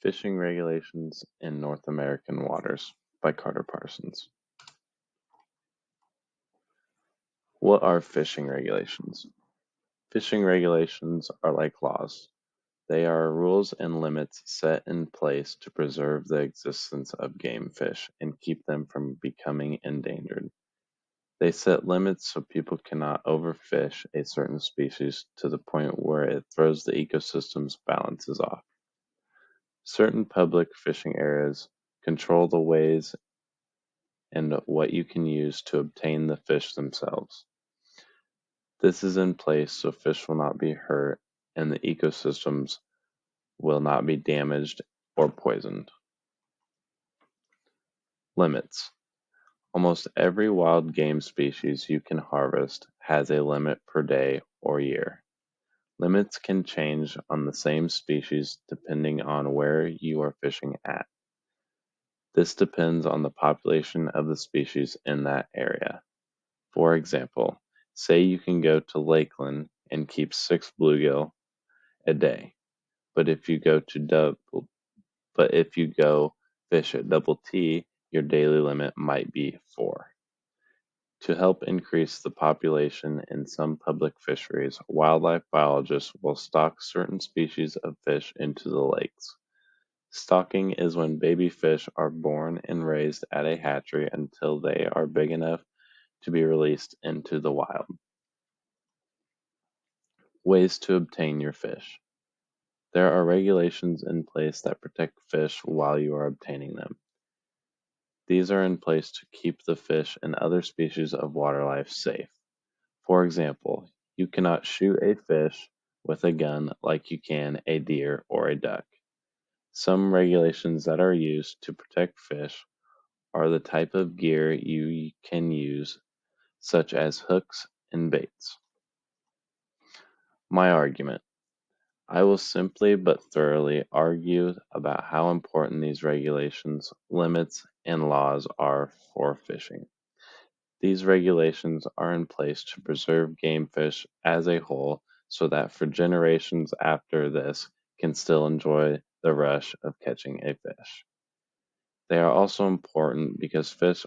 Fishing Regulations in North American Waters by Carter Parsons. What are fishing regulations? Fishing regulations are like laws. They are rules and limits set in place to preserve the existence of game fish and keep them from becoming endangered. They set limits so people cannot overfish a certain species to the point where it throws the ecosystem's balances off. Certain public fishing areas control the ways and what you can use to obtain the fish themselves. This is in place so fish will not be hurt and the ecosystems will not be damaged or poisoned. Limits. Almost every wild game species you can harvest has a limit per day or year. Limits can change on the same species depending on where you are fishing at. This depends on the population of the species in that area. For example, say you can go to Lakeland and keep 6 bluegill a day, but if you go fish at Double T, your daily limit might be 4. To help increase the population in some public fisheries, wildlife biologists will stock certain species of fish into the lakes. Stocking is when baby fish are born and raised at a hatchery until they are big enough to be released into the wild. Ways to obtain your fish. There are regulations in place that protect fish while you are obtaining them. These are in place to keep the fish and other species of water life safe. For example, you cannot shoot a fish with a gun like you can a deer or a duck. Some regulations that are used to protect fish are the type of gear you can use, such as hooks and baits. My argument. I will simply but thoroughly argue about how important these regulations, limits, and laws are for fishing. These regulations are in place to preserve game fish as a whole so that for generations after this can still enjoy the rush of catching a fish. They are also important because fish